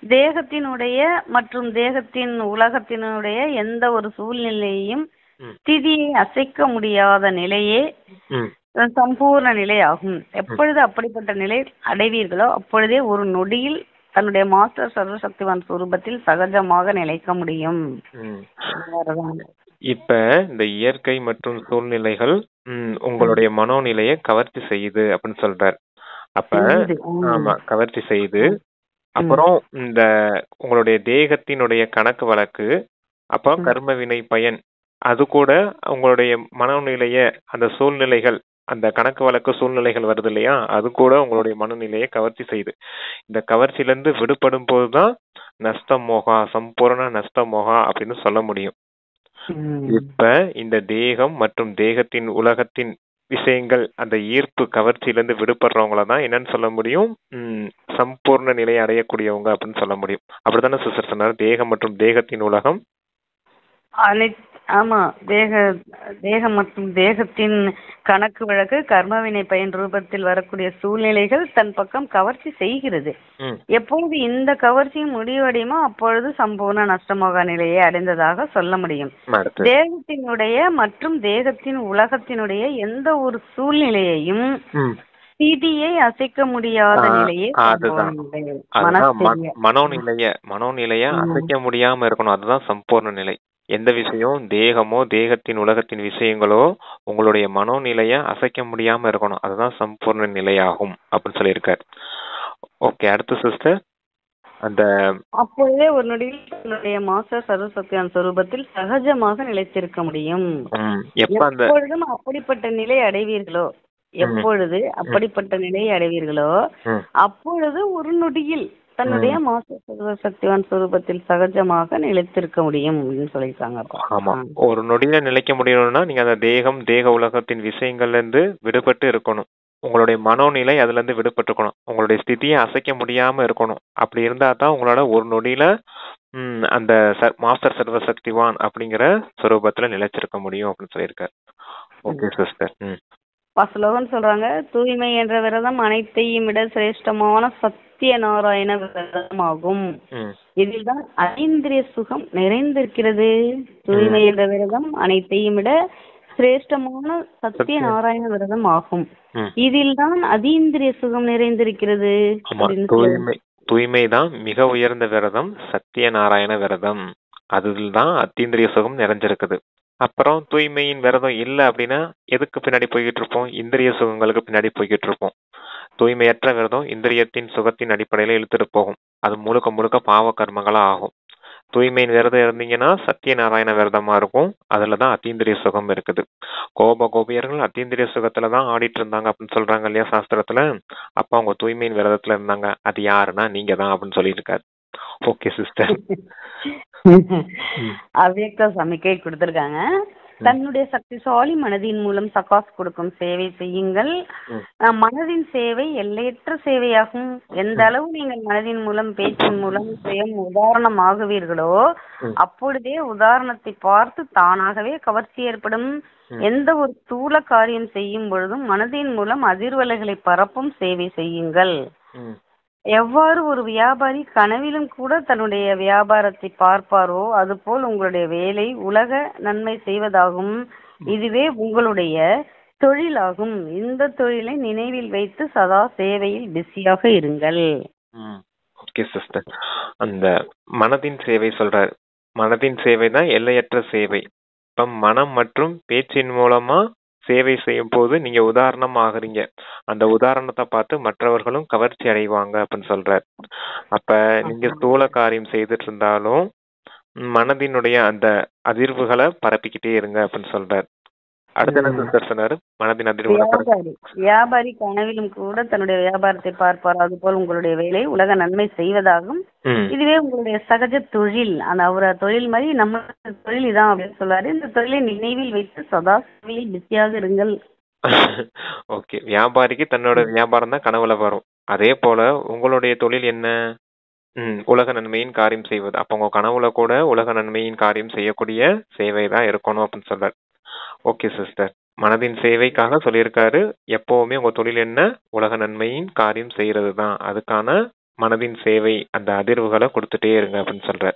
தேகத்தினுடைய மற்றும் தேகத்தின் உலகத்தினுடைய எந்த ஒரு சூழ்நிலையையும் ஸ்திதியை அசைக்க முடியாத நிலையே சம்பூர்ண நிலை ஆகும். எப்பொழுது அப்படிப்பட்ட நிலை அடைவீர்களோ அப்பொழுதே ஒரு நொடியில் தன்னுடைய மாஸ்டர் சர்வசக்திவான் சுரூபத்தில் சகஜமாக நிலைக்க முடியும். இப்ப இந்த இயற்கை மற்றும் சூழ்நிலைகள் உங்களுடைய மனோநிலையை கவர்ச்சி செய்யுது அப்படின்னு சொல்றாரு. அப்ப ஆமா, கவர்ச்சி செய்யுது. அப்புறம் இந்த உங்களுடைய தேகத்தினுடைய கணக்கு வழக்கு, அப்புறம் கர்ம வினை பயன், அது கூட உங்களுடைய மனோநிலைய, அந்த சூழ்நிலைகள், அந்த கணக்கு வழக்கு சூழ்நிலைகள் வருது இல்லையா, அது கூட உங்களுடைய மனநிலையை கவர்ச்சி செய்யுது. இந்த கவர்ச்சியிலிருந்து விடுபடும் போதுதான் நஷ்டமோகா, சம்பூர்ண நஷ்டமோகா அப்படின்னு சொல்ல முடியும். இப்ப இந்த தேகம் மற்றும் தேகத்தின் உலகத்தின் விஷயங்கள், அந்த ஈர்ப்பு கவர்ச்சியிலிருந்து விடுபடுறவங்கள தான் என்னன்னு சொல்ல முடியும், சம்பூர்ண நிலையை அடையக்கூடியவங்க அப்படின்னு சொல்ல முடியும். அப்படித்தானே சிஸ்டர் சொன்னார், தேகம் மற்றும் தேகத்தின் உலகம். ஆமா, தேகம் மற்றும் தேகத்தின் கணக்கு வழக்கு கர்மவினை பயன் ரூபத்தில் வரக்கூடிய சூழ்நிலைகள் தன் பக்கம் கவர்ச்சி செய்கிறது. எப்பொழுது இந்த கவர்ச்சி முடிவடையுமோ அப்பொழுது சம்பூர்ண நஷ்டமோக நிலையை அடைந்ததாக சொல்ல முடியும். தேகத்தினுடைய மற்றும் தேகத்தின் உலகத்தினுடைய எந்த ஒரு சூழ்நிலையையும் ஸ்திதியை அசைக்க முடியாத நிலையே மனோநிலைய அசைக்க முடியாம இருக்கணும். அதுதான் சம்பூர்ண நிலை. எந்த விஷயம், தேகமோ தேகத்தின் உலகத்தின் விஷயங்களோ உங்களுடைய மனோநிலைய அசைக்க முடியாம இருக்கணும், அதுதான் சம்பூர்ண நிலையாகும் அப்படின்னு சொல்லியிருக்காரு. ஓகே, அடுத்த சிஸ்டர். அந்த அப்பொழுதே ஒரு நொடியில் தன்னுடைய மாஸ்டர் சர்வசக்திவான் சொரூபத்தில் சகஜமாக நிலைத்திருக்க முடியும். எப்பொழுதும் அப்படிப்பட்ட நிலை அடைவீர்களோ, எப்பொழுது அப்படிப்பட்ட நிலையை அடைவீர்களோ அப்பொழுது ஒரு நொடியில் தன்னுடைய மாஸ்டர் சர்வசக்திவான் சொரூபத்தில் சகஜமாக நிலைத்திருக்க முடியும் அப்படின்னு சொல்லியிருக்காங்க. ஆமா, ஒரு நொடியில நிலைக்க முடியணும்னா நீங்க அந்த தேகம் தேக உலகத்தின் விஷயங்கள்ல இருந்து விடுபட்டு இருக்கணும். உங்களுடைய மனோநிலை அதுல இருந்து விடுபட்டுக்கணும். உங்களுடைய ஸ்திதியை அசைக்க முடியாம இருக்கணும். அப்படி இருந்தா தான் உங்களால ஒரு நொடியில அந்த மாஸ்டர் சர்வசக்திவான் அப்படிங்கிற சொரூபத்துல நிலைச்சிருக்க முடியும் அப்படின்னு சொல்லியிருக்காரு. Okay sister. ஸ்லோகன் சொல்றாங்க, தூய்மை என்ற விரதம் அனைத்தையும் விட சிரேஷ்டமான சத்திய நாராயண விரதம் ஆகும். இதில் தான் அதீந்திரிய சுகம் நிறைந்திருக்கிறது. தூய்மை என்ற விரதம் அனைத்தையும் விட சிரேஷ்டமான சத்திய நாராயண விரதம் ஆகும். இதில் தான் அதீந்திரிய சுகம் நிறைந்திருக்கிறது. தூய்மைதான் மிக உயர்ந்த விரதம், சத்திய நாராயண விரதம். அதில் தான் அதீந்திரிய சுகம் நிறைஞ்சிருக்குது. அப்புறம் தூய்மையின் விரதம் இல்லை அப்படின்னா எதுக்கு பின்னாடி போய்கிட்டு இருப்போம், இந்திரிய சுகங்களுக்கு பின்னாடி போய்கிட்டு இருப்போம். தூய்மையற்ற விரதம் இந்திரியத்தின் சுகத்தின் அடிப்படையில இழுத்துட்டு போகும். அது முழுக்க முழுக்க பாவ கர்மங்களா ஆகும். தூய்மையின் விரதம் இருந்தீங்கன்னா சத்தியநாராயண விரதமா இருக்கும். அதுலதான் அத்தீந்திரிய சுகம் இருக்குது. கோபியர்கள் அத்தீந்திரிய சுகத்துல தான் ஆடிட்டு இருந்தாங்க அப்படின்னு சொல்றாங்க இல்லையா சாஸ்திரத்துல. அப்ப அவங்க தூய்மையின் விரதத்துல இருந்தாங்க. அது யாருன்னா நீங்க தான் அப்படின்னு சொல்லியிருக்காரு. Okay sister. அவ்யக்த சமிக்கை கொடுத்திருக்காங்க. தன்னுடைய சக்திசாலி மனதின் மூலம் சகாஸ் கொடுக்கும் சேவை செய்யுங்கள். மனதின் சேவை எல்லையற்ற சேவையாகும். எந்த அளவு நீங்கள் மனதின் மூலம் பேச்சின் மூலம் சுயம் உதாரணமாகுவீர்களோ அப்பொழுதே உதாரணத்தை பார்த்து தானாகவே கவர்ச்சி ஏற்படும். எந்த ஒரு ஸ்தூல காரியம் செய்யும் பொழுதும் மனதின் மூலம் அதிர்வலைகளை பரப்பும் சேவை செய்யுங்கள். எவ்வாறு ஒரு வியாபாரி கனவிலும் கூட தன்னுடைய வியாபாரத்தை பார்ப்பாரோ அதுபோல் உங்களுடைய வேலை உலக நன்மை செய்வதாகும். இதுவே உங்களுடைய தொழிலாகும். இந்த தொழிலை நினைவில் வைத்து சதா சேவையில் பிஸியாக இருங்கள். Okay sister. அந்த மனதின் சேவை சொல்றாரு. மனதின் சேவை தான் எல்லையற்ற சேவை. இப்ப மனம் மற்றும் பேச்சின் மூலமா சேவை செய்யும் போது நீங்க உதாரணம் ஆகுறீங்க. அந்த உதாரணத்தை பார்த்து மற்றவர்களும் கவர்ச்சி அடைவாங்க அப்படின்னு சொல்றாரு. அப்ப நீங்க ஸ்தூல காரியம் செய்துட்டு இருந்தாலும் மனதினுடைய அந்த அதிர்வுகளை பரப்பிக்கிட்டே இருங்க அப்படின்னு சொல்றாரு. அடுத்த என்ன சிஸ்டர் சொன்னாரு? மனதின் அதிர்வுகளை வியாபாரி கனவிலும் கூட தன்னுடைய வியாபாரத்தை பார்ப்பார். அதுபோல் உங்களுடைய வேலை உலக நன்மை செய்வதாகும். இதுவே உங்களுடைய சகஜ தொழில். அந்த அவர தொழில் மாதிரி நம்ம தொழில் இதான் அப்படின்னு சொல்றாரு. இந்த தொழிலை நினைவில் வைத்து சதா சேவையில் பிஸியாக இருங்கள். ஓகே. வியாபாரிக்கு தன்னோட வியாபாரம் தான் கனவுல வரும். அதே போல உங்களுடைய தொழில் என்ன? உலக நன்மையின் காரியம் செய்வது. அப்ப உங்க கனவுல கூட உலக நன்மையின் காரியம் செய்யக்கூடிய சேவை தான் இருக்கணும் அப்படின்னு சொல்றாரு. Okay sister. மனதின் சேவைக்காக சொல்லியிருக்காரு. எப்பவுமே உங்க தொழில் என்ன? உலக நன்மையின் காரியம் செய்யறது தான். அதுக்கான மனதின் சேவை அந்த அதிர்வுகளை கொடுத்துட்டே இருங்க அப்படின்னு சொல்ற.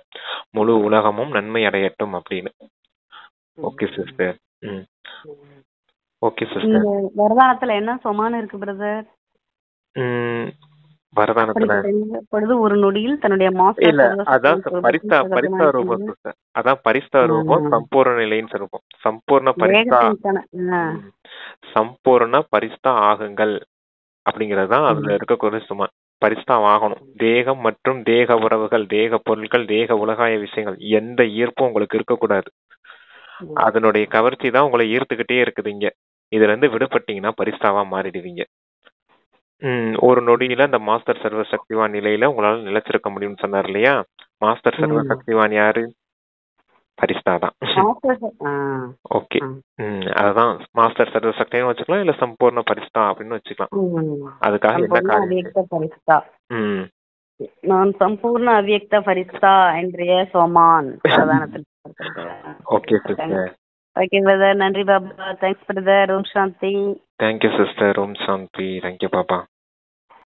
முழு உலகமும் நன்மை அடையட்டும் அப்படின்னு. Okay sister. Okay sister. வரதானத்துல என்ன சொமானு இருக்கு பிரதர்? வரதானத்துல பொழுது ஒரு நொடியில் தன்னுடைய இல்ல அதான் பரிஸ்தா ரூபம் சிஸ்டர். அதான் பரிஸ்தா ரூபம் சம்பூர்ண நிலைன்னு சொல்லுவோம். சம்பூர்ண பரிஸ்தா ஆகுங்கள் அப்படிங்கறதுதான் அதுல இருக்கக்கூடிய சும்மா பரிஸ்தா ஆகணும். தேகம் மற்றும் தேக உறவுகள், தேக பொருட்கள், தேக உலகாய விஷயங்கள் எந்த ஈர்ப்பும் உங்களுக்கு இருக்கக்கூடாது. அதனுடைய கவர்ச்சி தான் உங்களை ஈர்த்துக்கிட்டே இருக்குது. இங்க இதுல இருந்து விடுபட்டீங்கன்னா பரிஸ்தாவா மாறிடுவீங்க. ஒரு நொடியில அந்த மாஸ்டர் சர்வ சக்திவான் நிலையில உங்களால நிலைச்சிருக்க முடியும்னு சொன்னார் இல்லையா? மாஸ்டர் சர்வ சக்திவான் யாரு? பரிஸ்தா தான். ஓகே. அதுதான் மாஸ்டர் சர்வ சக்தின்னு வச்சுக்கலாம், இல்ல சம்பூர்ண பரிஸ்தா அப்படின்னு வச்சுக்கலாம். அதுக்காக என்ன காரியம்? நான் சம்பூர்ண அவ்யக்த பரிஸ்தா என்றே சோமான். Okay sister. Okay brother. நன்றி பாபா. Thanks brother. ஓம் சாந்தி. Thank you sister. ஓம் சாந்தி. தேங்க்யூ பாபா.